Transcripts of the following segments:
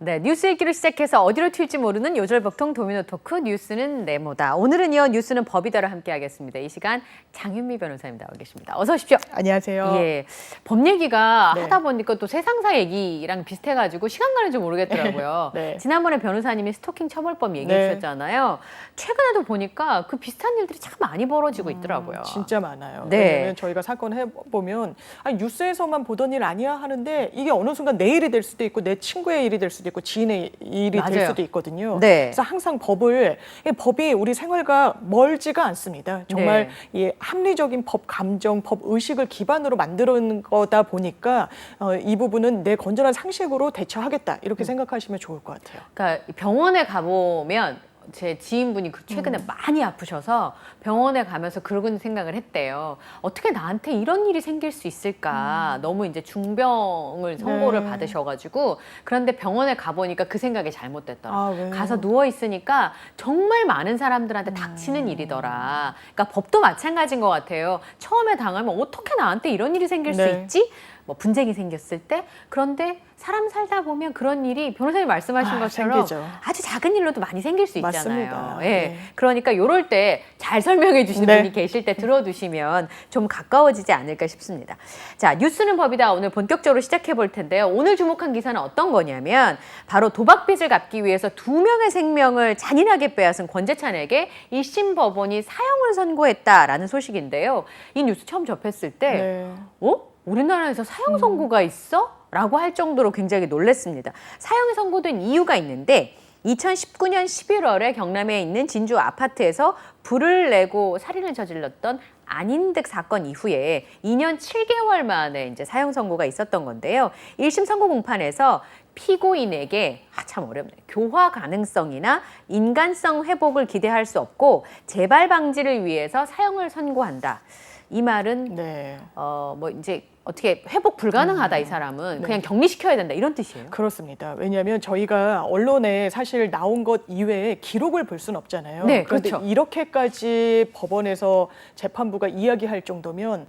네, 뉴스 읽기를 시작해서 어디로 튈지 모르는 요절복통 도미노 토크 뉴스는 네모다. 오늘은 이어 뉴스는 법이다로 함께하겠습니다. 이 시간 장윤미 변호사님 나와 계십니다. 어서 오십시오. 안녕하세요. 예, 법 얘기가 네. 하다 보니까 또 세상사 얘기랑 비슷해가지고 시간 가는 줄 모르겠더라고요. 네. 지난번에 변호사님이 스토킹 처벌법 얘기해 주셨잖아요. 최근에도 보니까 그 비슷한 일들이 참 많이 벌어지고 있더라고요. 진짜 많아요. 네. 왜냐하면 저희가 사건 해보면 아니, 뉴스에서만 보던 일 아니야 하는데 이게 어느 순간 내 일이 될 수도 있고 내 친구의 일이 될 수도 있고 지인의 일이 맞아요. 될 수도 있거든요. 네. 그래서 항상 법이 우리 생활과 멀지가 않습니다. 정말 이 합리적인 법 감정, 법 의식을 기반으로 만드는 거다 보니까 이 부분은 내 건전한 상식으로 대처하겠다 이렇게 생각하시면 좋을 것 같아요. 그러니까 병원에 가보면 제 지인분이 최근에 많이 아프셔서 병원에 가면서 그런 생각을 했대요. 어떻게 나한테 이런 일이 생길 수 있을까? 너무 이제 중병을 선고를 네. 받으셔가지고 그런데 병원에 가보니까 그 생각이 잘못됐더라. 왜요? 가서 누워 있으니까 정말 많은 사람들한테 닥치는 일이더라. 그러니까 법도 마찬가지인 것 같아요. 처음에 당하면 어떻게 나한테 이런 일이 생길 수 네. 있지? 뭐 분쟁이 생겼을 때. 그런데 사람 살다 보면 그런 일이 변호사님 말씀하신 것처럼 생기죠. 아주 작은 일로도 많이 생길 수 있잖아요. 맞습니다. 예. 네. 그러니까 이럴 때 잘 설명해 주시는 네. 분이 계실 때 들어두시면 좀 가까워지지 않을까 싶습니다. 자, 뉴스는 법이다. 오늘 본격적으로 시작해 볼 텐데요. 오늘 주목한 기사는 어떤 거냐면 바로 도박빚을 갚기 위해서 2명의 생명을 잔인하게 빼앗은 권재찬에게 1심 법원이 사형을 선고했다라는 소식인데요. 이 뉴스 처음 접했을 때 우리나라에서 사형 선고가 있어? 라고 할 정도로 굉장히 놀랐습니다. 사형이 선고된 이유가 있는데 2019년 11월에 경남에 있는 진주 아파트에서 불을 내고 살인을 저질렀던 안인득 사건 이후에 2년 7개월 만에 이제 사형 선고가 있었던 건데요. 1심 선고 공판에서 피고인에게 참 어렵네요. 교화 가능성이나 인간성 회복을 기대할 수 없고 재발 방지를 위해서 사형을 선고한다. 이 말은 뭐 이제 어떻게 회복 불가능하다 이 사람은 그냥 격리시켜야 된다 이런 뜻이에요? 그렇습니다. 왜냐하면 저희가 언론에 사실 나온 것 이외에 기록을 볼 수는 없잖아요. 네, 그런데 그렇죠. 이렇게까지 법원에서 재판부가 이야기할 정도면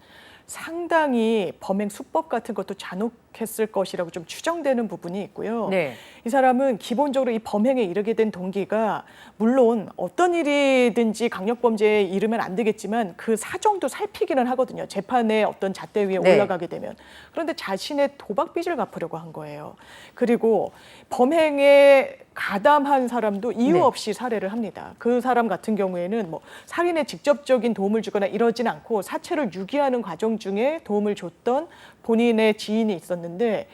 상당히 범행 수법 같은 것도 잔혹했을 것이라고 좀 추정되는 부분이 있고요. 네. 이 사람은 기본적으로 이 범행에 이르게 된 동기가 물론 어떤 일이든지 강력범죄에 이르면 안 되겠지만 그 사정도 살피기는 하거든요. 재판의 어떤 잣대 위에 올라가게 되면. 그런데 자신의 도박빚을 갚으려고 한 거예요. 그리고 범행에 가담한 사람도 이유 없이 살해를 합니다. 그 사람 같은 경우에는 뭐 살인에 직접적인 도움을 주거나 이러진 않고 사체를 유기하는 과정 중에 도움을 줬던 본인의 지인이 있었는데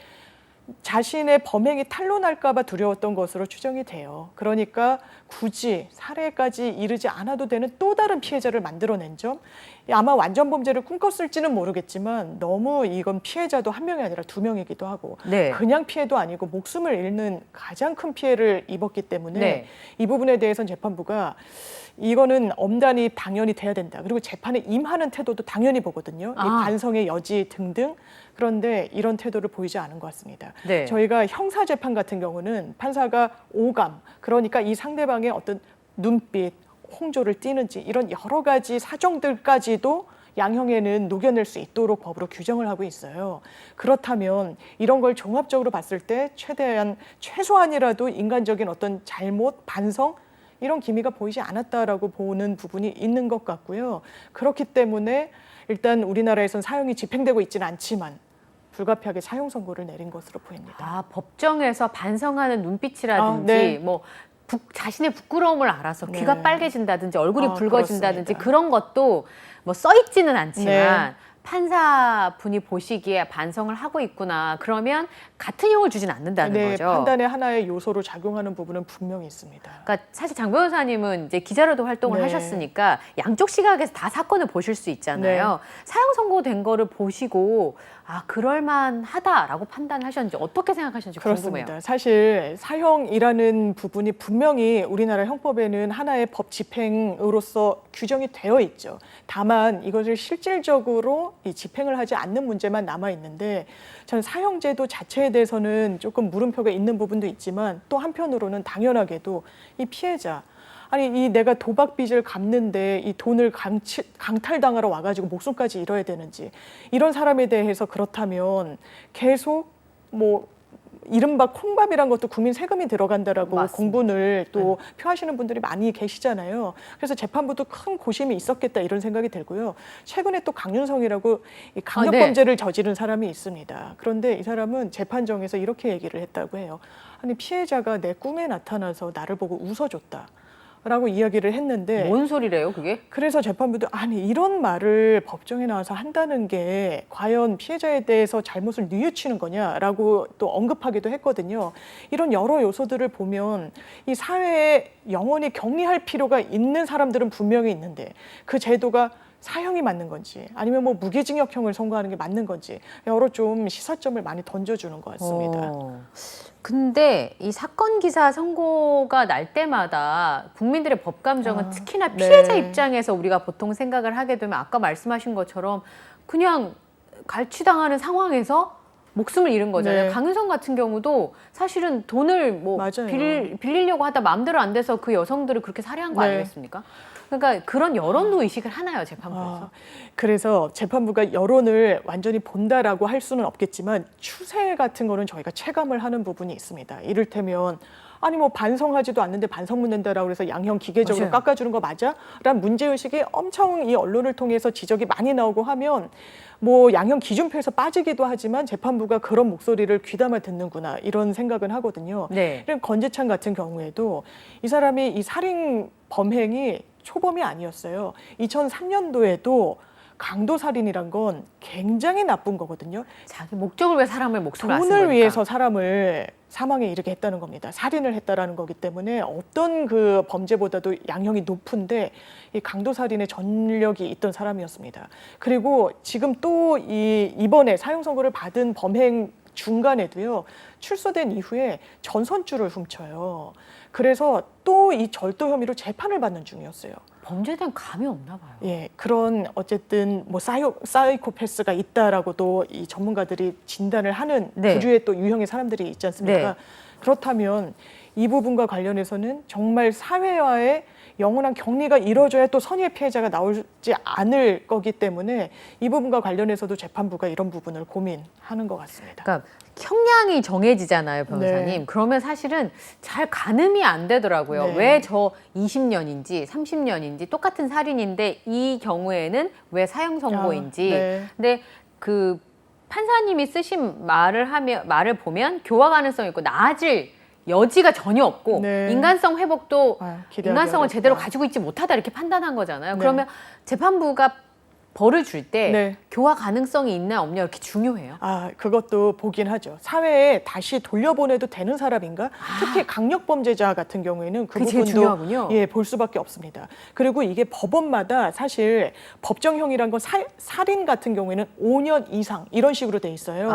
자신의 범행이 탄로날까 봐 두려웠던 것으로 추정이 돼요. 그러니까 굳이 살해까지 이르지 않아도 되는 또 다른 피해자를 만들어낸 점, 아마 완전 범죄를 꿈꿨을지는 모르겠지만 너무 이건 피해자도 한 명이 아니라 2명이기도 하고 그냥 피해도 아니고 목숨을 잃는 가장 큰 피해를 입었기 때문에 이 부분에 대해서는 재판부가 이거는 엄단이 당연히 돼야 된다. 그리고 재판에 임하는 태도도 당연히 보거든요. 이 반성의 여지 등등. 그런데 이런 태도를 보이지 않은 것 같습니다. 저희가 형사재판 같은 경우는 판사가 오감, 그러니까 이 상대방의 어떤 눈빛, 홍조를 띠는지 이런 여러 가지 사정들까지도 양형에는 녹여낼 수 있도록 법으로 규정을 하고 있어요. 그렇다면 이런 걸 종합적으로 봤을 때 최소한이라도 인간적인 어떤 잘못, 반성 이런 기미가 보이지 않았다라고 보는 부분이 있는 것 같고요. 그렇기 때문에 일단 우리나라에선 사형이 집행되고 있지는 않지만 불가피하게 사형 선고를 내린 것으로 보입니다. 법정에서 반성하는 눈빛이라든지 뭐 자신의 부끄러움을 알아서 귀가 빨개진다든지 얼굴이 붉어진다든지 그렇습니다. 그런 것도 뭐 써 있지는 않지만 판사분이 보시기에 반성을 하고 있구나. 그러면 같은 형을 주진 않는다는 거죠. 판단의 하나의 요소로 작용하는 부분은 분명히 있습니다. 그러니까 사실 장 변호사님은 이제 기자로도 활동을 하셨으니까 양쪽 시각에서 다 사건을 보실 수 있잖아요. 사형 선고된 거를 보시고 그럴만하다라고 판단하셨는지 어떻게 생각하셨는지 그렇습니다. 궁금해요. 사실 사형이라는 부분이 분명히 우리나라 형법에는 하나의 법 집행으로서 규정이 되어 있죠. 다만 이것을 실질적으로 이 집행을 하지 않는 문제만 남아 있는데 저는 사형제도 자체에 대해서는 조금 물음표가 있는 부분도 있지만 또 한편으로는 당연하게도 이 피해자 아니 내가 도박빚을 갚는데 이 돈을 강탈당하러 와가지고 목숨까지 잃어야 되는지 이런 사람에 대해서 그렇다면 계속 뭐 이른바 콩밥이란 것도 국민 세금이 들어간다라고 맞습니다. 공분을 또 표하시는 분들이 많이 계시잖아요. 그래서 재판부도 큰 고심이 있었겠다 이런 생각이 들고요. 최근에 또 강윤성이라고 이 강력범죄를 저지른 사람이 있습니다. 그런데 이 사람은 재판정에서 이렇게 얘기를 했다고 해요. 아니 피해자가 내 꿈에 나타나서 나를 보고 웃어줬다. 라고 이야기를 했는데 뭔 소리래요, 그게? 그래서 재판부도 아니 이런 말을 법정에 나와서 한다는 게 과연 피해자에 대해서 잘못을 뉘우치는 거냐라고 또 언급하기도 했거든요. 이런 여러 요소들을 보면 이 사회에 영원히 격리할 필요가 있는 사람들은 분명히 있는데 그 제도가 사형이 맞는 건지 아니면 뭐 무기징역형을 선고하는 게 맞는 건지 여러 좀 시사점을 많이 던져주는 것 같습니다. 근데 이 사건 기사 선고가 날 때마다 국민들의 법 감정은 특히나 네. 피해자 입장에서 우리가 보통 생각을 하게 되면 아까 말씀하신 것처럼 그냥 갈취당하는 상황에서 목숨을 잃은 거잖아요. 네. 강윤성 같은 경우도 사실은 돈을 뭐 맞아요. 빌리려고 하다 마음대로 안 돼서 그 여성들을 그렇게 살해한 거 네. 아니겠습니까? 그러니까 그런 여론도 의식을 하나요, 재판부에서? 그래서 재판부가 여론을 완전히 본다라고 할 수는 없겠지만 추세 같은 거는 저희가 체감을 하는 부분이 있습니다. 이를테면 아니 뭐 반성하지도 않는데 반성문 낸다라고 해서 양형 기계적으로 맞아요. 깎아주는 거 맞아? 라는 문제의식이 엄청 이 언론을 통해서 지적이 많이 나오고 하면 뭐 양형 기준표에서 빠지기도 하지만 재판부가 그런 목소리를 귀담아 듣는구나 이런 생각은 하거든요. 네. 이런 건재찬 같은 경우에도 이 사람이 이 살인 범행이 초범이 아니었어요. 2003년도에도 강도살인이란 건 굉장히 나쁜 거거든요. 자기 목적을 위해 사람의 목숨을 앗은 돈을 거니까. 위해서 사람을 사망에 이르게 했다는 겁니다. 살인을 했다라는 거기 때문에 어떤 그 범죄보다도 양형이 높은데 이 강도살인의 전력이 있던 사람이었습니다. 그리고 지금 또 이번에 사형 선고를 받은 범행 중간에도요. 출소된 이후에 전선줄을 훔쳐요. 그래서 또 이 절도 혐의로 재판을 받는 중이었어요. 범죄에 대한 감이 없나 봐요. 예, 그런 어쨌든 뭐 사이코패스가 있다라고도 이 전문가들이 진단을 하는 네. 부류의 또 유형의 사람들이 있지 않습니까? 네. 그렇다면 이 부분과 관련해서는 정말 사회와의 영원한 격리가 이루어져야 또 선의의 피해자가 나오지 않을 거기 때문에 이 부분과 관련해서도 재판부가 이런 부분을 고민하는 것 같습니다. 그러니까 형량이 정해지잖아요, 변호사님. 네. 그러면 사실은 잘 가늠이 안 되더라고요. 네. 왜 저 20년인지 30년인지 똑같은 살인인데 이 경우에는 왜 사형 선고인지. 네. 근데 그 판사님이 쓰신 말을 보면 교화 가능성이 있고 나아질 여지가 전혀 없고 네. 인간성 회복도 기대하기 인간성을 어렵다. 제대로 가지고 있지 못하다 이렇게 판단한 거잖아요. 네. 그러면 재판부가 벌을 줄 때 네. 교화 가능성이 있나 없냐 이렇게 중요해요. 그것도 보긴 하죠. 사회에 다시 돌려보내도 되는 사람인가? 특히 강력범죄자 같은 경우에는 그 그게 제일 부분도 중요하군요. 예, 볼 수밖에 없습니다. 그리고 이게 법원마다 사실 법정형이란 건 살인 같은 경우에는 5년 이상 이런 식으로 돼 있어요.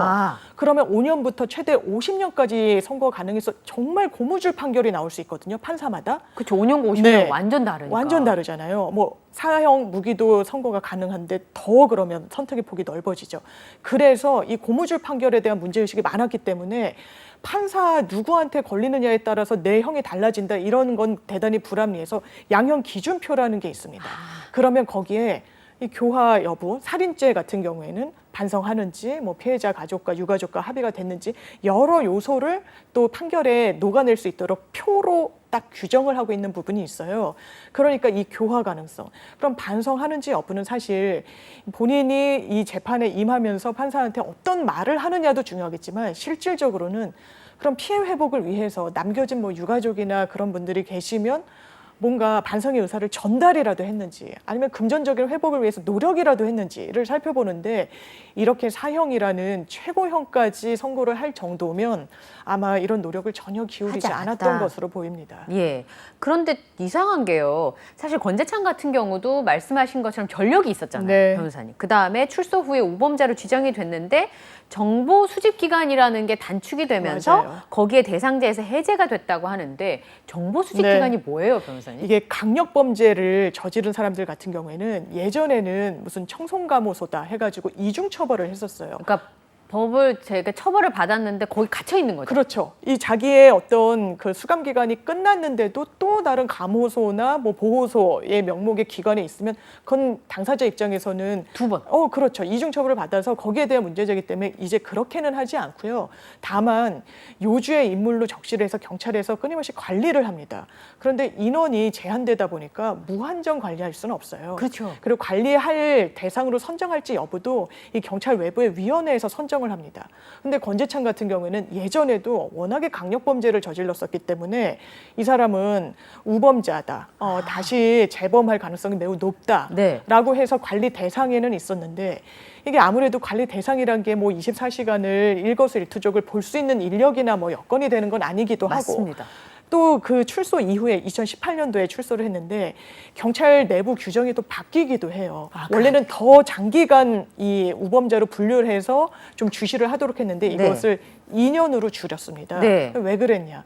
그러면 5년부터 최대 50년까지 선고 가능해서 정말 고무줄 판결이 나올 수 있거든요. 판사마다. 그렇죠. 5년과 50년 네. 완전 다르니까. 완전 다르잖아요. 뭐 사형 무기도 선고가 가능한데 더 그러면 선택의 폭이 넓어지죠. 그래서 이 고무줄 판결에 대한 문제의식이 많았기 때문에 판사 누구한테 걸리느냐에 따라서 내 형이 달라진다 이런 건 대단히 불합리해서 양형 기준표라는 게 있습니다. 그러면 거기에 이 교화 여부, 살인죄 같은 경우에는 반성하는지, 뭐 피해자 가족과 유가족과 합의가 됐는지 여러 요소를 또 판결에 녹아낼 수 있도록 표로 딱 규정을 하고 있는 부분이 있어요. 그러니까 이 교화 가능성. 그럼 반성하는지 여부는 사실 본인이 이 재판에 임하면서 판사한테 어떤 말을 하느냐도 중요하겠지만 실질적으로는 그런 피해 회복을 위해서 남겨진 뭐 유가족이나 그런 분들이 계시면 뭔가 반성의 의사를 전달이라도 했는지 아니면 금전적인 회복을 위해서 노력이라도 했는지를 살펴보는데 이렇게 사형이라는 최고형까지 선고를 할 정도면 아마 이런 노력을 전혀 기울이지 하지 않았다. 않았던 것으로 보입니다. 예. 그런데 이상한 게요. 사실 권재찬 같은 경우도 말씀하신 것처럼 전력이 있었잖아요. 네. 변호사님. 그다음에 출소 후에 우범자로 지정이 됐는데 정보 수집 기간이라는 게 단축이 되면서 맞아요. 거기에 대상자에서 해제가 됐다고 하는데 정보 수집 네. 기간이 뭐예요, 변호사님? 이게 강력범죄를 저지른 사람들 같은 경우에는 예전에는 무슨 청송감호소다 해가지고 이중처벌을 했었어요. 그러니까 법을 제가 처벌을 받았는데 거기 갇혀 있는 거죠. 그렇죠. 이 자기의 어떤 그 수감 기간이 끝났는데도 또 다른 감호소나 뭐 보호소의 명목의 기관에 있으면 그건 당사자 입장에서는 두 번. 그렇죠. 이중 처벌을 받아서 거기에 대한 문제제기 때문에 이제 그렇게는 하지 않고요. 다만 요주의 인물로 적시를 해서 경찰에서 끊임없이 관리를 합니다. 그런데 인원이 제한되다 보니까 무한정 관리할 수는 없어요. 그렇죠. 그리고 관리할 대상으로 선정할지 여부도 이 경찰 외부의 위원회에서 선정을 합니다. 근데 권재찬 같은 경우에는 예전에도 워낙에 강력범죄를 저질렀었기 때문에 이 사람은 우범자다. 다시 재범할 가능성이 매우 높다라고 해서 관리 대상에는 있었는데 이게 아무래도 관리 대상이란 게 뭐 24시간을 일거수일투족을 볼 수 있는 인력이나 뭐 여건이 되는 건 아니기도 맞습니다. 하고 또 그 출소 이후에 2018년도에 출소를 했는데 경찰 내부 규정이 또 바뀌기도 해요. 원래는 더 장기간 이 우범자로 분류를 해서 좀 주시를 하도록 했는데 이것을 2년으로 줄였습니다. 네. 왜 그랬냐?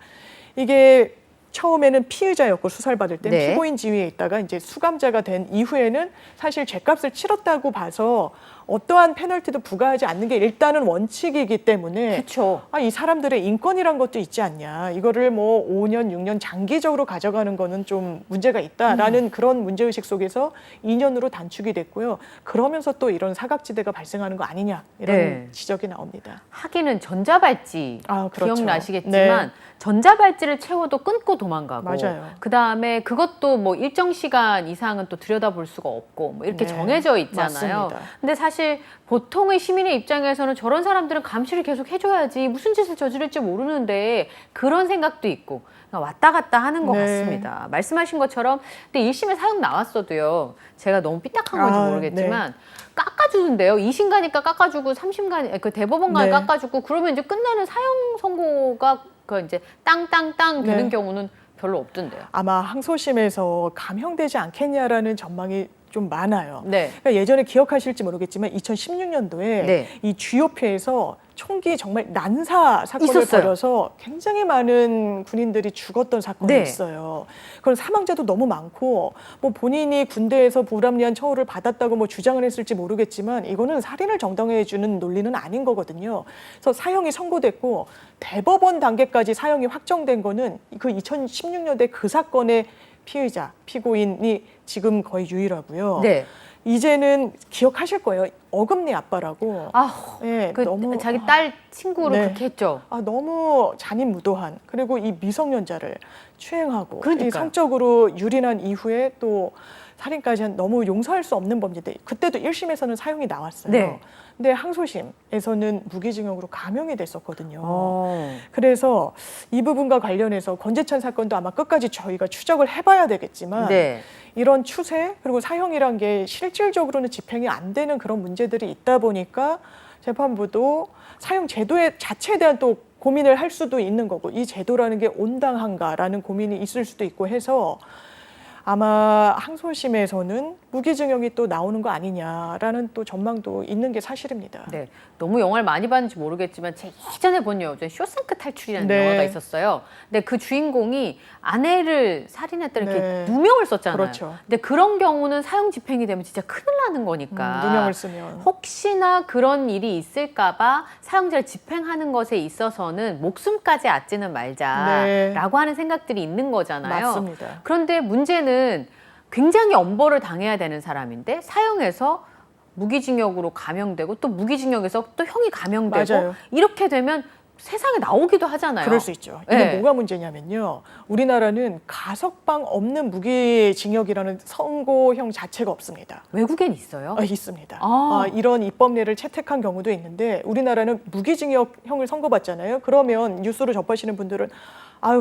이게 처음에는 피의자였고 수사를 받을 땐 네. 피고인 지위에 있다가 이제 수감자가 된 이후에는 사실 죄값을 치렀다고 봐서 어떠한 페널티도 부과하지 않는 게 일단은 원칙이기 때문에 그렇죠. 이 사람들의 인권이란 것도 있지 않냐. 이거를 뭐 5년, 6년 장기적으로 가져가는 거는 좀 문제가 있다라는 그런 문제의식 속에서 2년으로 단축이 됐고요. 그러면서 또 이런 사각지대가 발생하는 거 아니냐 이런 네. 지적이 나옵니다. 하기는 전자발찌 그렇죠. 기억나시겠지만 네. 전자발찌를 채워도 끊고 도망가고 맞아요. 그다음에 그것도 뭐 일정 시간 이상은 또 들여다볼 수가 없고 뭐 이렇게 네. 정해져 있잖아요. 맞습니다. 근데 사실 보통의 시민의 입장에서는 저런 사람들은 감시를 계속 해줘야지 무슨 짓을 저지를지 모르는데 그런 생각도 있고 왔다 갔다 하는 것 네. 같습니다. 말씀하신 것처럼 근데 1심에 사형 나왔어도요. 제가 너무 삐딱한 건지 모르겠지만 깎아주는데요. 2심 가니까 깎아주고 3심 가니 그 대법원 가니 네. 깎아주고 그러면 이제 끝나는 사형 선고가 그 이제 땅땅땅 되는 네. 경우는 별로 없던데요. 아마 항소심에서 감형되지 않겠냐라는 전망이 좀 많아요. 네. 그러니까 예전에 기억하실지 모르겠지만 2016년도에 네. 이 GOP에서 총기 정말 난사 사건을 있었어요. 벌여서 굉장히 많은 군인들이 죽었던 사건이 네. 있어요. 그런 사망자도 너무 많고 뭐 본인이 군대에서 불합리한 처우를 받았다고 뭐 주장을 했을지 모르겠지만 이거는 살인을 정당화해 주는 논리는 아닌 거거든요. 그래서 사형이 선고됐고 대법원 단계까지 사형이 확정된 거는 그 2016년대 그 사건의 피의자, 피고인이 지금 거의 유일하고요. 네. 이제는 기억하실 거예요. 어금니 아빠라고. 네, 그 자기 딸 친구를 네. 그렇게 했죠. 너무 잔인무도한 그리고 이 미성년자를 추행하고 그러니까요. 이 성적으로 유린한 이후에 또 살인까지 한 너무 용서할 수 없는 범죄인데 그때도 1심에서는 사형이 나왔어요. 네. 근데 항소심에서는 무기징역으로 감형이 됐었거든요. 어. 그래서 이 부분과 관련해서 권재찬 사건도 아마 끝까지 저희가 추적을 해봐야 되겠지만 네. 이런 추세 그리고 사형이란 게 실질적으로는 집행이 안 되는 그런 문제들이 있다 보니까 재판부도 사형 제도의 자체에 대한 또 고민을 할 수도 있는 거고 이 제도라는 게 온당한가라는 고민이 있을 수도 있고 해서 아마 항소심에서는 무기징역이 또 나오는 거 아니냐라는 또 전망도 있는 게 사실입니다. 네, 너무 영화를 많이 봤는지 모르겠지만 제 예전에 본 영화 중에 쇼생크 탈출이라는 네. 영화가 있었어요. 근데 그 주인공이 아내를 살인했다 이렇게 네. 누명을 썼잖아요. 그렇죠. 근데 그런 경우는 사형 집행이 되면 진짜 큰일 나는 거니까. 누명을 쓰면. 혹시나 그런 일이 있을까봐 사형제를 집행하는 것에 있어서는 목숨까지 아찌는 말자라고 네. 하는 생각들이 있는 거잖아요. 맞습니다. 그런데 문제는 굉장히 엄벌을 당해야 되는 사람인데 사형에서 무기징역으로 감형되고 또 무기징역에서 또 형이 감형되고 맞아요. 이렇게 되면 세상에 나오기도 하잖아요. 그럴 수 있죠. 이게 네. 뭐가 문제냐면요. 우리나라는 가석방 없는 무기징역이라는 선고형 자체가 없습니다. 외국엔 있어요? 있습니다. 아. 이런 입법례를 채택한 경우도 있는데 우리나라는 무기징역형을 선고받잖아요. 그러면 뉴스로 접하시는 분들은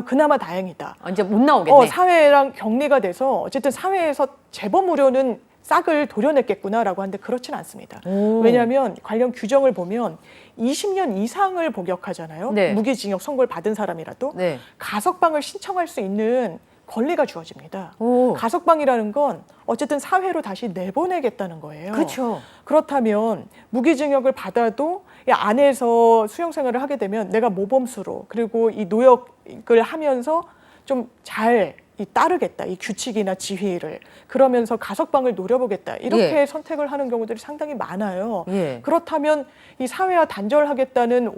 그나마 다행이다. 이제 못 나오겠네. 사회랑 격리가 돼서 어쨌든 사회에서 재범 우려는 싹을 도려냈겠구나라고 하는데 그렇지는 않습니다. 왜냐하면 관련 규정을 보면 20년 이상을 복역하잖아요. 네. 무기징역 선고를 받은 사람이라도 네. 가석방을 신청할 수 있는 권리가 주어집니다. 오. 가석방이라는 건 어쨌든 사회로 다시 내보내겠다는 거예요. 그렇죠. 그렇다면 무기징역을 받아도 이 안에서 수용 생활을 하게 되면 내가 모범수로 그리고 이 노역을 하면서 좀 잘 따르겠다, 이 규칙이나 지휘를. 그러면서 가석방을 노려보겠다. 이렇게 예. 선택을 하는 경우들이 상당히 많아요. 예. 그렇다면 이 사회와 단절하겠다는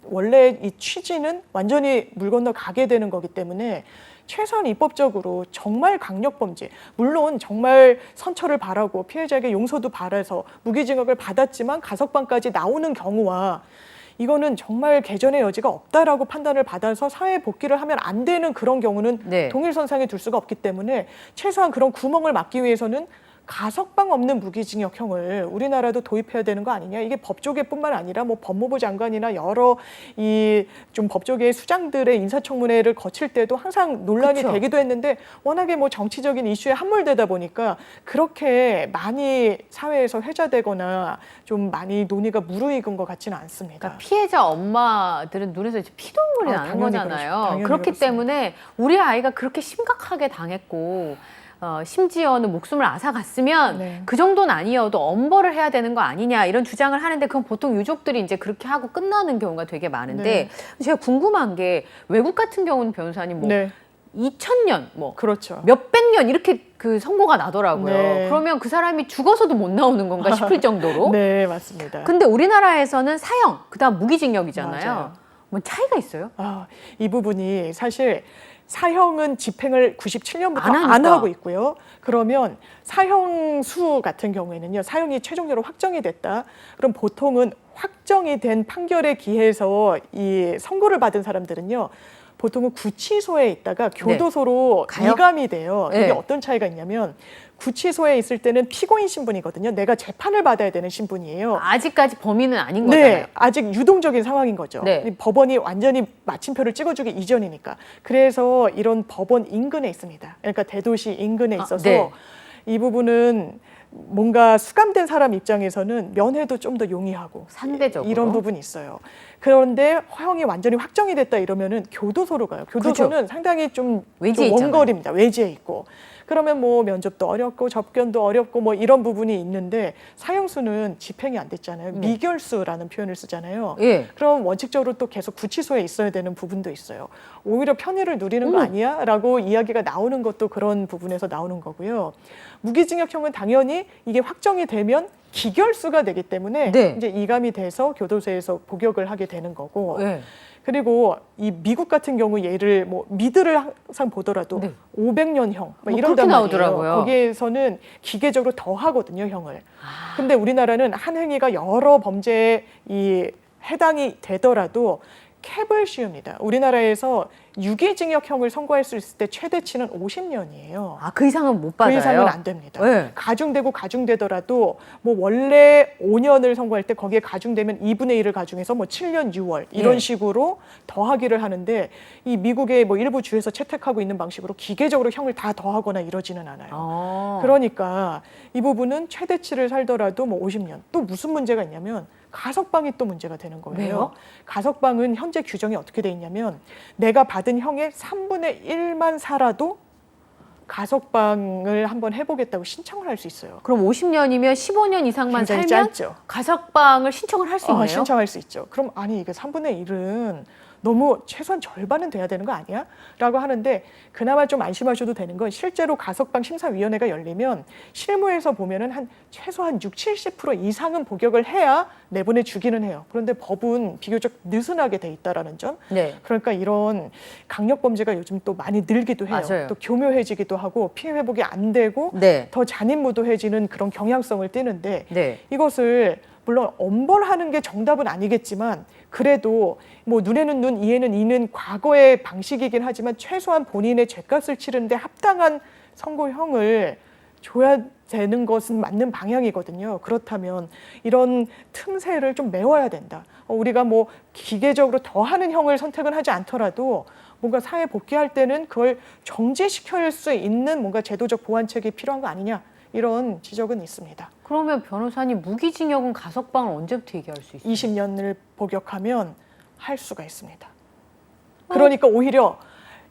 원래 이 취지는 완전히 물 건너 가게 되는 거기 때문에 최소한 입법적으로 정말 강력범죄, 물론 정말 선처를 바라고 피해자에게 용서도 바라서 무기징역을 받았지만 가석방까지 나오는 경우와 이거는 정말 개전의 여지가 없다라고 판단을 받아서 사회 복귀를 하면 안 되는 그런 경우는 네. 동일선상에 둘 수가 없기 때문에 최소한 그런 구멍을 막기 위해서는 가석방 없는 무기징역형을 우리나라도 도입해야 되는 거 아니냐. 이게 법조계뿐만 아니라 뭐 법무부 장관이나 여러 이 좀 법조계의 수장들의 인사청문회를 거칠 때도 항상 논란이 그쵸. 되기도 했는데 워낙에 뭐 정치적인 이슈에 함몰되다 보니까 그렇게 많이 사회에서 회자되거나 좀 많이 논의가 무르익은 것 같지는 않습니다. 그러니까 피해자 엄마들은 눈에서 이제 피눈물이 나는 당연히 거잖아요. 당연히 그렇기 그렇습니다. 때문에 우리 아이가 그렇게 심각하게 당했고 심지어는 목숨을 앗아갔으면 네. 그 정도는 아니어도 엄벌을 해야 되는 거 아니냐 이런 주장을 하는데 그건 보통 유족들이 이제 그렇게 하고 끝나는 경우가 되게 많은데 제가 궁금한 게 외국 같은 경우는 변호사님 뭐 네, 2000년 뭐 그렇죠. 몇백 년 이렇게 그 선고가 나더라고요. 네. 그러면 그 사람이 죽어서도 못 나오는 건가 싶을 정도로. 네, 맞습니다. 근데 우리나라에서는 사형, 그다음 무기징역이잖아요. 맞아요. 뭐 차이가 있어요? 이 부분이 사실 사형은 집행을 97년부터 안 안 하니까. 하고 있고요. 그러면 사형수 같은 경우에는요, 사형이 최종적으로 확정이 됐다. 그럼 보통은 확정이 된 판결에 기해서 이 선고를 받은 사람들은요, 보통은 구치소에 있다가 교도소로 가요? 이감이 돼요. 네. 이게 어떤 차이가 있냐면 구치소에 있을 때는 피고인 신분이거든요. 내가 재판을 받아야 되는 신분이에요. 아직까지 범인은 아닌 거잖아요. 네, 아직 유동적인 상황인 거죠. 네. 이 법원이 완전히 마침표를 찍어주기 이전이니까. 그래서 이런 법원 인근에 있습니다. 그러니까 대도시 인근에 있어서 네. 이 부분은 뭔가 수감된 사람 입장에서는 면회도 좀 더 용이하고 상대적으로. 이런 부분이 있어요. 그런데 허용이 완전히 확정이 됐다 이러면은 교도소로 가요. 교도소는 상당히 좀 외지에 원거리입니다. 외지에 있고. 그러면 뭐 면접도 어렵고 접견도 어렵고 뭐 이런 부분이 있는데 사형수는 집행이 안 됐잖아요. 미결수라는 표현을 쓰잖아요. 예. 그럼 원칙적으로 또 계속 구치소에 있어야 되는 부분도 있어요. 오히려 편의를 누리는 거 아니야? 라고 이야기가 나오는 것도 그런 부분에서 나오는 거고요. 무기징역형은 당연히 이게 확정이 되면 기결수가 되기 때문에 네. 이제 이감이 돼서 교도소에서 복역을 하게 되는 거고 예. 그리고 이 미국 같은 경우 예를 뭐 미드를 항상 보더라도 네. 500년형 뭐 이런단 그렇게 말이에요. 나오더라고요. 거기에서는 기계적으로 더 하거든요, 형을. 근데 우리나라는 한 행위가 여러 범죄에 이 해당이 되더라도 캡을 씌웁니다. 우리나라에서 유기징역형을 선고할 수 있을 때 최대치는 50년이에요. 아, 그 이상은 못 받아요? 그 이상은 안 됩니다. 네. 가중되고 가중되더라도 뭐 원래 5년을 선고할 때 거기에 가중되면 2분의 1을 가중해서 뭐 7년 6월 이런 예. 식으로 더하기를 하는데 이 미국의 뭐 일부 주에서 채택하고 있는 방식으로 기계적으로 형을 다 더하거나 이러지는 않아요. 그러니까 이 부분은 최대치를 살더라도 뭐 50년. 또 무슨 문제가 있냐면 가석방이 또 문제가 되는 거예요. 왜요? 가석방은 현재 규정이 어떻게 돼 있냐면 내가 받은 형의 3분의 1만 살아도 가석방을 한번 해보겠다고 신청을 할 수 있어요. 그럼 50년이면 15년 이상만 굉장히 살면 짧죠. 가석방을 신청을 할 수 있네요? 신청할 수 있죠. 그럼 아니 이게 3분의 1은 너무 최소한 절반은 돼야 되는 거 아니야? 라고 하는데 그나마 좀 안심하셔도 되는 건 실제로 가석방 심사위원회가 열리면 실무에서 보면은 한 최소한 60-70% 이상은 복역을 해야 내보내주기는 해요. 그런데 법은 비교적 느슨하게 돼 있다라는 점. 네. 그러니까 이런 강력범죄가 요즘 또 많이 늘기도 해요. 맞아요. 또 교묘해지기도 하고 피해 회복이 안 되고 네. 더 잔인무도해지는 그런 경향성을 띠는데 네. 이것을 물론 엄벌하는 게 정답은 아니겠지만 그래도 뭐 눈에는 눈, 이에는 이는 과거의 방식이긴 하지만 최소한 본인의 죄값을 치르는데 합당한 선고형을 줘야 되는 것은 맞는 방향이거든요. 그렇다면 이런 틈새를 좀 메워야 된다. 우리가 뭐 기계적으로 더 하는 형을 선택은 하지 않더라도 뭔가 사회 복귀할 때는 그걸 정지시킬 수 있는 뭔가 제도적 보완책이 필요한 거 아니냐. 이런 지적은 있습니다. 그러면 변호사님 무기징역은 가석방을 언제부터 얘기할 수 있어요? 20년을 복역하면 할 수가 있습니다. 그러니까 오히려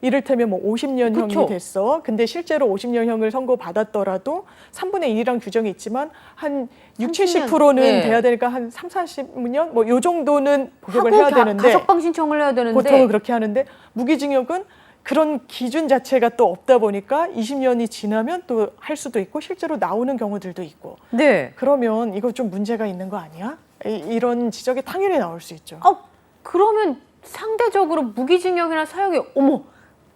이를테면 뭐 50년형이 그쵸. 됐어. 근데 실제로 50년형을 선고받았더라도 3분의 1이란 규정이 있지만 한 60, 70%는 네. 돼야 되니까 한 3, 40년 뭐 요 정도는 복역을 하고 해야 되는데 가석방 신청을 해야 되는데 보통은 그렇게 하는데 무기징역은 그런 기준 자체가 또 없다 보니까 20년이 지나면 또 할 수도 있고 실제로 나오는 경우들도 있고. 네. 그러면 이거 좀 문제가 있는 거 아니야? 이런 지적이 당연히 나올 수 있죠. 그러면 상대적으로 무기징역이나 사형이 어머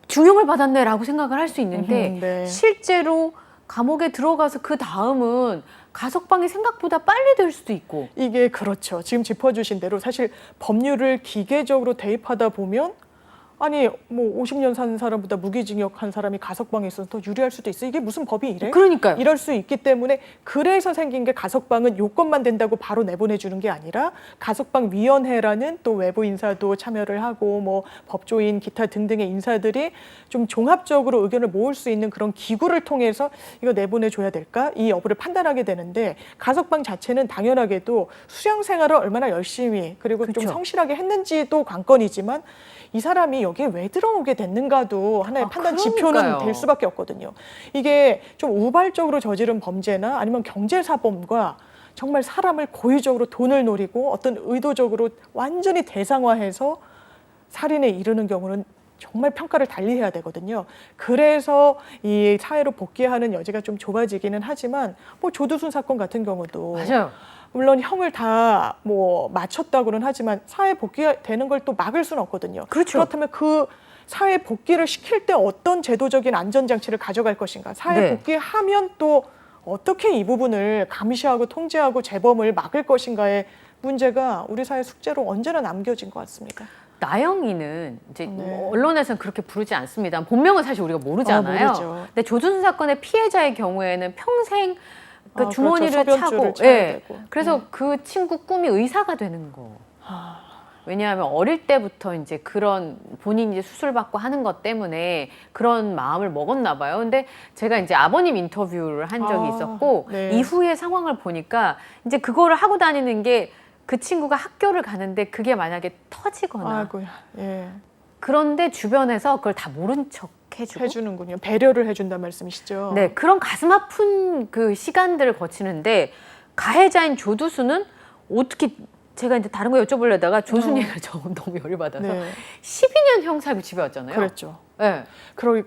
중형을 받았네라고 생각을 할 수 있는데 네. 실제로 감옥에 들어가서 그 다음은 가석방이 생각보다 빨리 될 수도 있고. 이게 그렇죠. 지금 짚어주신 대로 사실 법률을 기계적으로 대입하다 보면 아니 뭐 50년 산 사람보다 무기징역 한 사람이 가석방에 있어서 더 유리할 수도 있어. 이게 무슨 법이 이래? 그러니까요. 이럴 수 있기 때문에 그래서 생긴 게 가석방은 요건만 된다고 바로 내보내주는 게 아니라 가석방위원회라는 또 외부 인사도 참여를 하고 뭐 법조인 기타 등등의 인사들이 좀 종합적으로 의견을 모을 수 있는 그런 기구를 통해서 이거 내보내줘야 될까? 이 여부를 판단하게 되는데 가석방 자체는 당연하게도 수용 생활을 얼마나 열심히 그리고 그렇죠. 좀 성실하게 했는지도 관건이지만 이 사람이 여기에 왜 들어오게 됐는가도 하나의 판단 지표는 그러니까요. 될 수밖에 없거든요. 이게 좀 우발적으로 저지른 범죄나 아니면 경제사범과 정말 사람을 고의적으로 돈을 노리고 어떤 의도적으로 완전히 대상화해서 살인에 이르는 경우는 정말 평가를 달리해야 되거든요. 그래서 이 사회로 복귀하는 여지가 좀 좁아지기는 하지만 뭐 조두순 사건 같은 경우도 맞아요. 물론 형을 다 뭐 맞췄다고는 하지만 사회 복귀되는 걸 또 막을 수는 없거든요. 그렇죠. 그렇다면 그 사회 복귀를 시킬 때 어떤 제도적인 안전장치를 가져갈 것인가. 사회 네. 복귀하면 또 어떻게 이 부분을 감시하고 통제하고 재범을 막을 것인가의 문제가 우리 사회 숙제로 언제나 남겨진 것 같습니다. 나영이는 이제 네. 뭐 언론에서는 그렇게 부르지 않습니다. 본명은 사실 우리가 모르잖아요. 모르죠. 근데 조두순 사건의 피해자의 경우에는 평생 그 주머니를 그렇죠. 차고, 소변줄을 차야 되고. 그래서 그 친구 꿈이 의사가 되는 거. 왜냐하면 어릴 때부터 이제 그런 본인이 이제 수술 받고 하는 것 때문에 그런 마음을 먹었나 봐요. 근데 제가 이제 아버님 인터뷰를 한 적이 있었고 네. 이후의 상황을 보니까 이제 그거를 하고 다니는 게 그 친구가 학교를 가는데 그게 만약에 터지거나 아이고야. 예. 그런데 주변에서 그걸 다 모른 척 해주고 해주는군요. 배려를 해준다는 말씀이시죠? 네, 그런 가슴 아픈 그 시간들을 거치는데 가해자인 조두순은 어떻게 제가 이제 다른 거 여쭤보려다가 조순 얘기가 너무 열이 받아서 네. 12년 형 살고 집에 왔잖아요. 그랬죠. 네.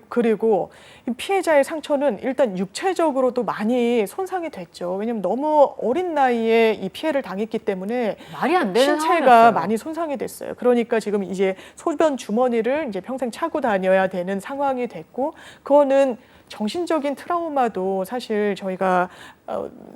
그리고 이 피해자의 상처는 일단 육체적으로도 많이 손상이 됐죠. 왜냐하면 너무 어린 나이에 이 피해를 당했기 때문에 말이 안 되는 신체가 상황이었어요. 많이 손상이 됐어요. 그러니까 지금 이제 소변 주머니를 이제 평생 차고 다녀야 되는 상황이 됐고, 그거는 정신적인 트라우마도 사실 저희가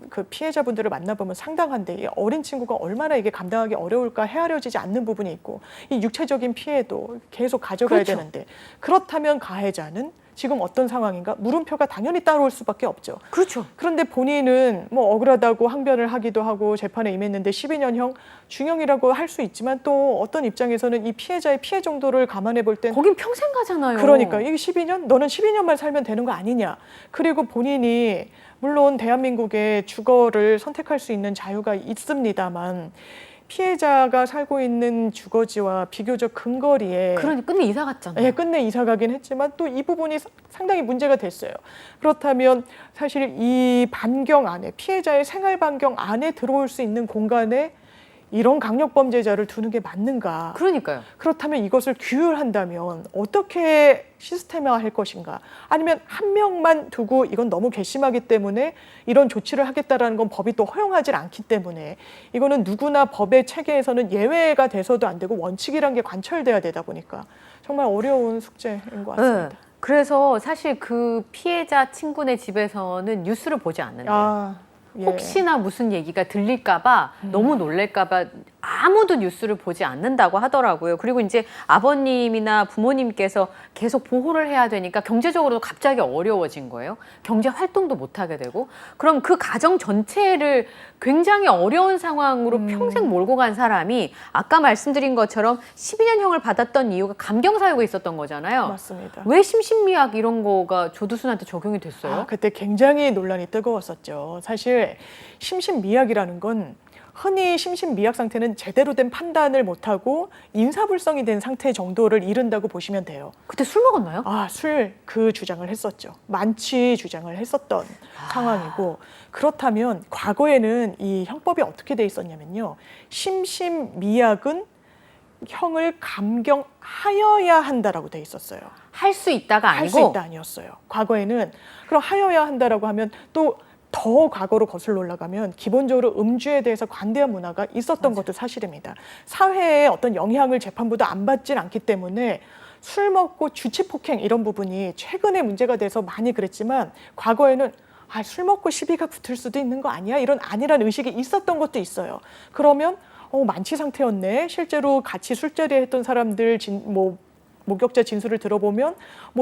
그 피해자분들을 만나보면 상당한데 이 어린 친구가 얼마나 이게 감당하기 어려울까 헤아려지지 않는 부분이 있고 이 육체적인 피해도 계속 가져가야 그렇죠. 되는데 그렇다면 가해자는 지금 어떤 상황인가? 물음표가 당연히 따라올 수밖에 없죠. 그렇죠. 그런데 본인은 뭐 억울하다고 항변을 하기도 하고 재판에 임했는데 12년형 중형이라고 할 수 있지만 또 어떤 입장에서는 이 피해자의 피해 정도를 감안해 볼 땐 거긴 평생 가잖아요. 그러니까 이게 12년? 너는 12년만 살면 되는 거 아니냐. 그리고 본인이 물론 대한민국에 주거를 선택할 수 있는 자유가 있습니다만 피해자가 살고 있는 주거지와 비교적 근거리에 그러니 끝내 이사 갔잖아요. 예, 끝내 이사 가긴 했지만 또 이 부분이 상당히 문제가 됐어요. 그렇다면 사실 이 반경 안에 피해자의 생활 반경 안에 들어올 수 있는 공간에 이런 강력범죄자를 두는 게 맞는가? 그러니까요. 그렇다면 이것을 규율한다면 어떻게 시스템화할 것인가? 아니면 한 명만 두고 이건 너무 괘씸하기 때문에 이런 조치를 하겠다라는 건 법이 또 허용하지 않기 때문에 이거는 누구나 법의 체계에서는 예외가 돼서도 안 되고 원칙이란 게 관철돼야 되다 보니까 정말 어려운 숙제인 것 같습니다. 네. 그래서 사실 그 피해자 친구네 집에서는 뉴스를 보지 않는데요. 예. 혹시나 무슨 얘기가 들릴까봐 너무 놀랄까봐 아무도 뉴스를 보지 않는다고 하더라고요. 그리고 이제 아버님이나 부모님께서 계속 보호를 해야 되니까 경제적으로 갑자기 어려워진 거예요. 경제 활동도 못 하게 되고 그럼 그 가정 전체를 굉장히 어려운 상황으로 평생 몰고 간 사람이 아까 말씀드린 것처럼 12년형을 받았던 이유가 감경 사유가 있었던 거잖아요. 맞습니다. 왜 심신미약 이런 거가 조두순한테 적용이 됐어요? 그때 굉장히 논란이 뜨거웠었죠. 사실 심신미약이라는 건 흔히 심신미약 상태는 제대로 된 판단을 못하고 인사불성이 된 상태 정도를 이른다고 보시면 돼요. 그때 술 먹었나요? 술 그 주장을 했었죠. 만취 주장을 했었던 상황이고 그렇다면 과거에는 이 형법이 어떻게 돼 있었냐면요. 심신미약은 형을 감경하여야 한다라고 돼 있었어요. 할 수 있다가 할 수 아니고 있다 아니었어요. 과거에는 그럼 하여야 한다라고 하면 또 더 과거로 거슬러 올라가면 기본적으로 음주에 대해서 관대한 문화가 있었던 것도 사실입니다. 사회에 어떤 영향을 재판부도 안 받진 않기 때문에 술 먹고 주치 폭행 이런 부분이 최근에 문제가 돼서 많이 그랬지만 과거에는 술 먹고 시비가 붙을 수도 있는 거 아니야? 이런 안일한 의식이 있었던 것도 있어요. 그러면 만취 상태였네. 실제로 같이 술자리에 했던 사람들 목격자 진술을 들어보면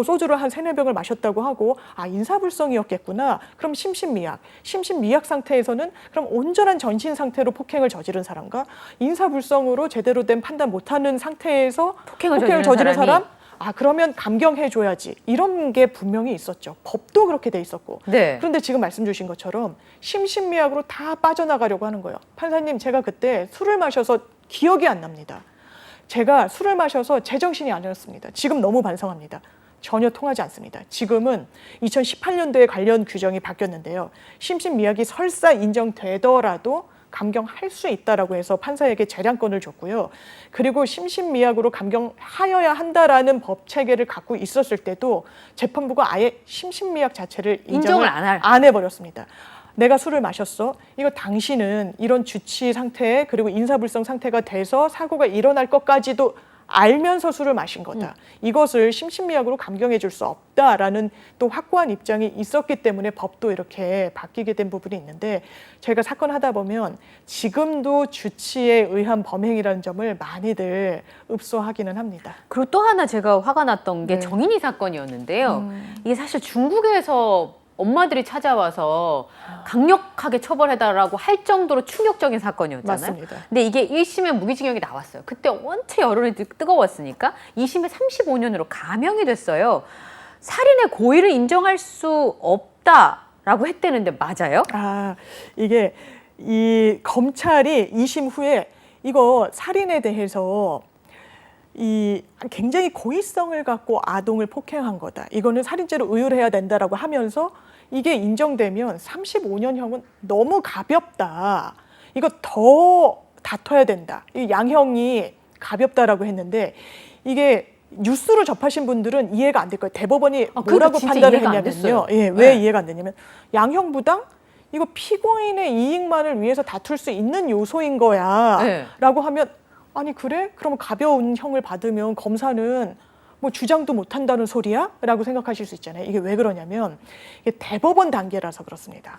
소주를 한 3-4병을 마셨다고 하고 인사불성이었겠구나. 그럼 심신미약 상태에서는 그럼 온전한 전신 상태로 폭행을 저지른 사람과 인사불성으로 제대로 된 판단 못하는 상태에서 폭행을 저지른 사람? 그러면 감경해줘야지. 이런 게 분명히 있었죠. 법도 그렇게 돼 있었고. 네. 그런데 지금 말씀 주신 것처럼 심신미약으로 다 빠져나가려고 하는 거예요. 판사님, 제가 그때 술을 마셔서 기억이 안 납니다. 제가 술을 마셔서 제정신이 아니었습니다. 지금 너무 반성합니다. 전혀 통하지 않습니다. 지금은 2018년도에 관련 규정이 바뀌었는데요. 심신미약이 설사 인정되더라도 감경할 수 있다라고 해서 판사에게 재량권을 줬고요. 그리고 심신미약으로 감경하여야 한다라는 법 체계를 갖고 있었을 때도 재판부가 아예 심신미약 자체를 인정을 안 해버렸습니다. 내가 술을 마셨어. 이거 당신은 이런 주치 상태 그리고 인사불성 상태가 돼서 사고가 일어날 것까지도 알면서 술을 마신 거다. 이것을 심신미약으로 감경해 줄 수 없다라는 또 확고한 입장이 있었기 때문에 법도 이렇게 바뀌게 된 부분이 있는데 저희가 사건 하다 보면 지금도 주치에 의한 범행이라는 점을 많이들 읍소하기는 합니다. 그리고 또 하나 제가 화가 났던 게 네. 정인이 사건이었는데요. 이게 사실 중국에서 엄마들이 찾아와서 강력하게 처벌해달라고 할 정도로 충격적인 사건이었잖아요. 맞습니다. 근데 이게 1심에 무기징역이 나왔어요. 그때 원체 여론이 뜨거웠으니까 2심에 35년으로 감형이 됐어요. 살인의 고의를 인정할 수 없다라고 했대는데 맞아요? 이게 이 검찰이 2심 후에 이거 살인에 대해서 굉장히 고의성을 갖고 아동을 폭행한 거다. 이거는 살인죄로 의율해야 된다라고 하면서 이게 인정되면 35년형은 너무 가볍다. 이거 더 다퉈야 된다. 이 양형이 가볍다라고 했는데 이게 뉴스로 접하신 분들은 이해가 안 될 거예요. 대법원이 뭐라고 판단을 했냐면요. 왜 이해가 안 되냐면 양형 부당? 이거 피고인의 이익만을 위해서 다툴 수 있는 요소인 거야. 라고 하면 아니 그래? 그러면 가벼운 형을 받으면 검사는 주장도 못한다는 소리야? 라고 생각하실 수 있잖아요. 이게 왜 그러냐면 이게 대법원 단계라서 그렇습니다.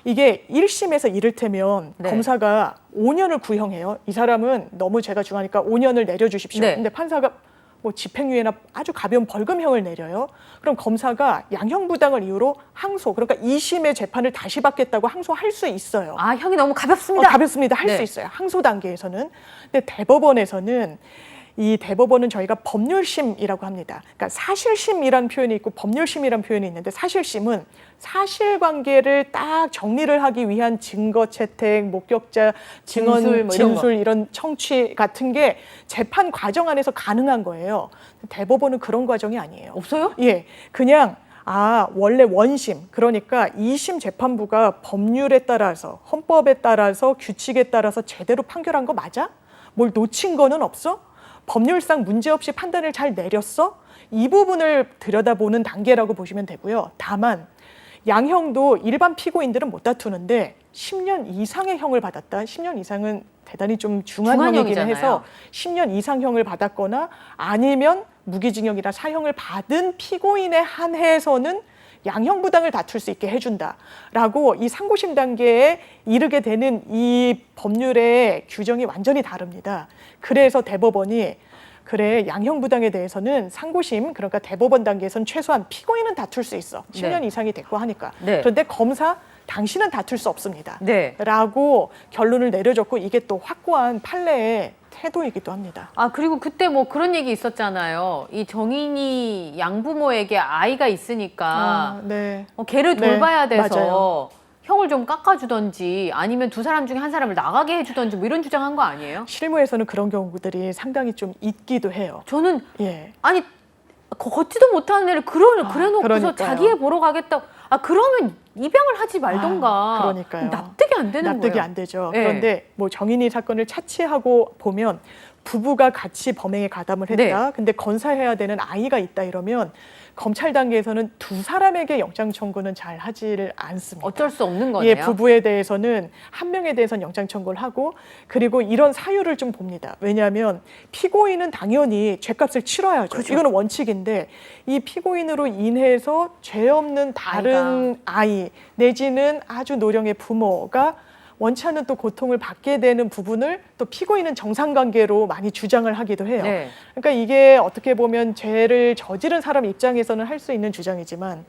이게 1심에서 이를테면 검사가 5년을 구형해요. 이 사람은 너무 죄가 중하니까 5년을 내려주십시오. 근데 판사가 집행유예나 아주 가벼운 벌금형을 내려요. 그럼 검사가 양형부당을 이유로 항소, 그러니까 2심의 재판을 다시 받겠다고 항소할 수 있어요. 형이 너무 가볍습니다. 가볍습니다. 할 수 있어요. 항소 단계에서는. 근데 대법원에서는 이 대법원은 저희가 법률심이라고 합니다. 그러니까 사실심이라는 표현이 있고 법률심이라는 표현이 있는데 사실심은 사실관계를 딱 정리를 하기 위한 증거 채택, 목격자 증언, 진술 이런 청취 같은 게 재판 과정 안에서 가능한 거예요. 대법원은 그런 과정이 아니에요. 없어요? 예, 그냥 원래 원심, 그러니까 2심 재판부가 법률에 따라서, 헌법에 따라서, 규칙에 따라서 제대로 판결한 거 맞아? 뭘 놓친 거는 없어? 법률상 문제없이 판단을 잘 내렸어? 이 부분을 들여다보는 단계라고 보시면 되고요. 다만 양형도 일반 피고인들은 못 다투는데 10년 이상의 형을 받았다. 10년 이상은 대단히 좀 중한 형이긴 해서 10년 이상형을 받았거나 아니면 무기징역이나 사형을 받은 피고인에 한해서는 양형부당을 다툴 수 있게 해준다라고 이 상고심 단계에 이르게 되는 이 법률의 규정이 완전히 다릅니다. 그래서 대법원이 그래 양형부당에 대해서는 상고심 그러니까 대법원 단계에서는 최소한 피고인은 다툴 수 있어. 10년 이상이 됐고 하니까. 그런데 검사 당신은 다툴 수 없습니다. 라고 결론을 내려줬고 이게 또 확고한 판례의 태도이기도 합니다. 그리고 그때 그런 얘기 있었잖아요. 이 정인이 양부모에게 아이가 있으니까 걔를 돌봐야 돼서 맞아요. 형을 좀 깎아주던지 아니면 두 사람 중에 한 사람을 나가게 해주던지 이런 주장한 거 아니에요? 실무에서는 그런 경우들이 상당히 좀 있기도 해요. 저는 아니 걷지도 못하는 애를 그래놓고서 그러니까요. 자기 애 보러 가겠다고 그러면 입양을 하지 말던가. 그러니까요. 납득이 안 되는 거예요. 납득이 안 되죠. 그런데 정인이 사건을 차치하고 보면 부부가 같이 범행에 가담을 했다. 네. 근데 건사해야 되는 아이가 있다 이러면 검찰 단계에서는 두 사람에게 영장 청구는 잘 하지를 않습니다. 어쩔 수 없는 거네요. 예, 부부에 대해서는 한 명에 대해서는 영장 청구를 하고 그리고 이런 사유를 좀 봅니다. 왜냐하면 피고인은 당연히 죄값을 치러야죠. 그렇죠. 이거는 원칙인데 이 피고인으로 인해서 죄 없는 다른 아이 내지는 아주 노령의 부모가 원치 않는 또 고통을 받게 되는 부분을 또 피고인은 정상관계로 많이 주장을 하기도 해요. 네. 그러니까 이게 어떻게 보면 죄를 저지른 사람 입장에서는 할 수 있는 주장이지만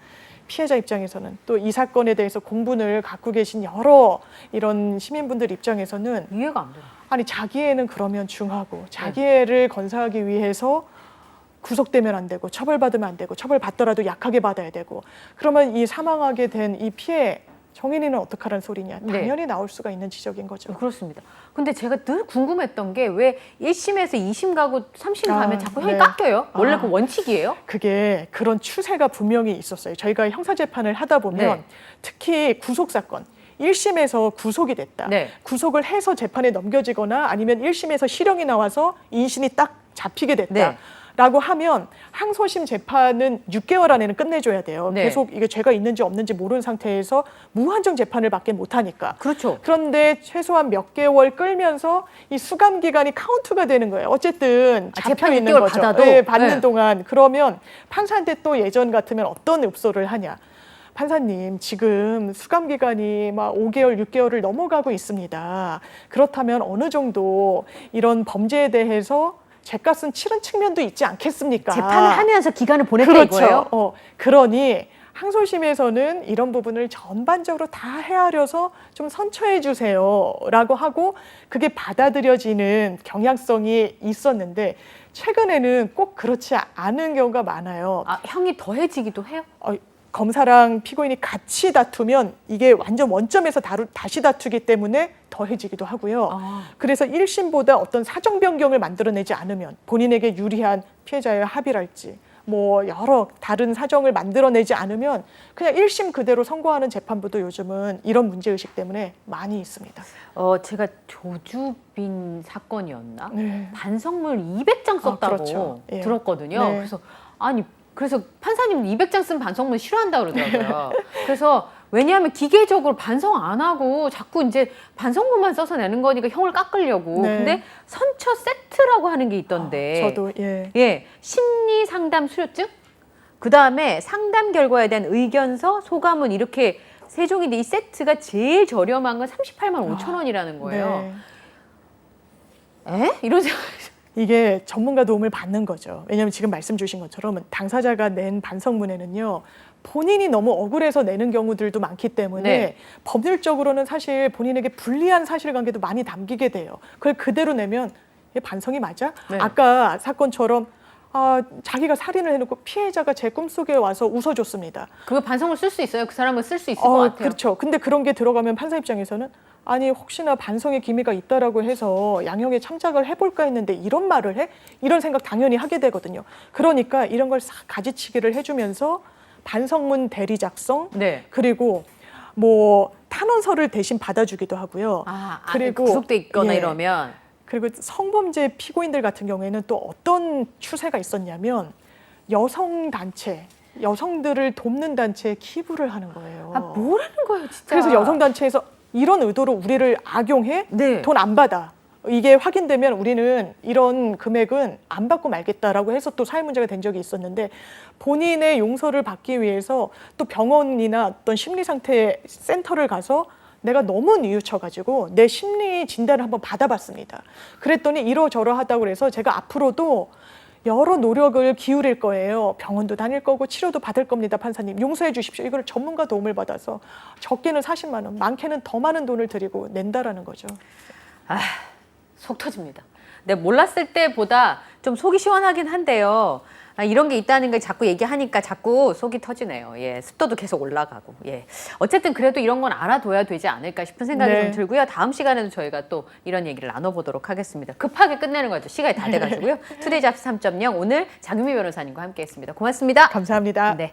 피해자 입장에서는 또 이 사건에 대해서 공분을 갖고 계신 여러 이런 시민분들 입장에서는 이해가 안 돼요. 아니 자기 애는 그러면 중하고 자기 애를 건사하기 위해서 구속되면 안 되고 처벌받으면 안 되고 처벌받더라도 약하게 받아야 되고 그러면 이 사망하게 된 이 피해 정인이는 어떡하라는 소리냐. 네. 당연히 나올 수가 있는 지적인 거죠. 그렇습니다. 근데 제가 늘 궁금했던 게 왜 1심에서 2심 가고 3심 가면 자꾸 형이 네. 깎여요? 원래 그 원칙이에요? 그게 그런 추세가 분명히 있었어요. 저희가 형사재판을 하다 보면 네. 특히 구속사건 1심에서 구속이 됐다. 네. 구속을 해서 재판에 넘겨지거나 아니면 1심에서 실형이 나와서 인신이 딱 잡히게 됐다. 네. 라고 하면 항소심 재판은 6개월 안에는 끝내줘야 돼요. 네. 계속 이게 죄가 있는지 없는지 모르는 상태에서 무한정 재판을 받게 못하니까. 그렇죠. 그런데 최소한 몇 개월 끌면서 이 수감 기간이 카운트가 되는 거예요. 어쨌든 잡혀 재판 있는 6개월 거죠. 받아도? 네, 받는 네. 동안 그러면 판사한테 또 예전 같으면 어떤 읍소를 하냐. 판사님, 지금 수감 기간이 막 5개월, 6개월을 넘어가고 있습니다. 그렇다면 어느 정도 이런 범죄에 대해서 죄값은 치른 측면도 있지 않겠습니까? 재판을 하면서 기간을 보냈다 그렇죠. 이거예요? 그러니 항소심에서는 이런 부분을 전반적으로 다 헤아려서 좀 선처해 주세요라고 하고 그게 받아들여지는 경향성이 있었는데 최근에는 꼭 그렇지 않은 경우가 많아요. 아, 형이 더해지기도 해요? 검사랑 피고인이 같이 다투면 이게 완전 원점에서 다시 다투기 때문에 더해지기도 하고요. 그래서 1심보다 어떤 사정 변경을 만들어내지 않으면 본인에게 유리한 피해자의 합의랄지 뭐 여러 다른 사정을 만들어내지 않으면 그냥 1심 그대로 선고하는 재판부도 요즘은 이런 문제의식 때문에 많이 있습니다. 제가 조주빈 사건이었나? 네. 반성문 200장 썼다고 그렇죠. 예. 들었거든요. 네. 그래서 판사님 200장 쓴 반성문 싫어한다 그러더라고요. 그래서 왜냐하면 기계적으로 반성 안 하고 자꾸 이제 반성문만 써서 내는 거니까 형을 깎으려고. 네. 근데 선처 세트라고 하는 게 있던데. 저도 심리 상담 수료증, 그 다음에 상담 결과에 대한 의견서, 소감문 이렇게 세 종인데 이 세트가 제일 저렴한 건 38만 5천 원이라는 거예요. 네. 에? 이런 생각. 이게 전문가 도움을 받는 거죠. 왜냐하면 지금 말씀 주신 것처럼 당사자가 낸 반성문에는요. 본인이 너무 억울해서 내는 경우들도 많기 때문에 네. 법률적으로는 사실 본인에게 불리한 사실관계도 많이 담기게 돼요. 그걸 그대로 내면 이게 반성이 맞아? 네. 아까 사건처럼 자기가 살인을 해놓고 피해자가 제 꿈속에 와서 웃어줬습니다. 그거 반성을 쓸 수 있어요? 그 사람은 쓸 수 있을 것 같아요. 그렇죠. 근데 그런 게 들어가면 판사 입장에서는 아니 혹시나 반성의 기미가 있다라고 해서 양형에 참작을 해볼까 했는데 이런 말을 해? 이런 생각 당연히 하게 되거든요. 그러니까 이런 걸 싹 가지치기를 해주면서 반성문 대리 작성 네. 그리고 뭐 탄원서를 대신 받아주기도 하고요. 그리고 구속돼 있거나 예. 이러면 그리고 성범죄 피고인들 같은 경우에는 또 어떤 추세가 있었냐면 여성 단체, 여성들을 돕는 단체에 기부를 하는 거예요. 뭐라는 거예요, 진짜. 그래서 여성 단체에서 이런 의도로 우리를 악용해 네. 돈 안 받아. 이게 확인되면 우리는 이런 금액은 안 받고 말겠다라고 해서 또 사회 문제가 된 적이 있었는데 본인의 용서를 받기 위해서 또 병원이나 어떤 심리 상태 센터를 가서 내가 너무 뉘우쳐가지고 내 심리 진단을 한번 받아봤습니다. 그랬더니 이러저러하다고 그래서 제가 앞으로도 여러 노력을 기울일 거예요. 병원도 다닐 거고 치료도 받을 겁니다. 판사님 용서해 주십시오. 이걸 전문가 도움을 받아서 적게는 40만 원, 많게는 더 많은 돈을 들이고 낸다라는 거죠. 속 터집니다. 내가 몰랐을 때보다 좀 속이 시원하긴 한데요. 이런 게 있다는 걸 자꾸 얘기하니까 자꾸 속이 터지네요. 예, 습도도 계속 올라가고. 예. 어쨌든 그래도 이런 건 알아둬야 되지 않을까 싶은 생각이 네. 좀 들고요. 다음 시간에도 저희가 또 이런 얘기를 나눠보도록 하겠습니다. 급하게 끝내는 거죠. 시간이 다 돼가지고요. 투데이 잡스 3.0 오늘 장유미 변호사님과 함께했습니다. 고맙습니다. 감사합니다. 네.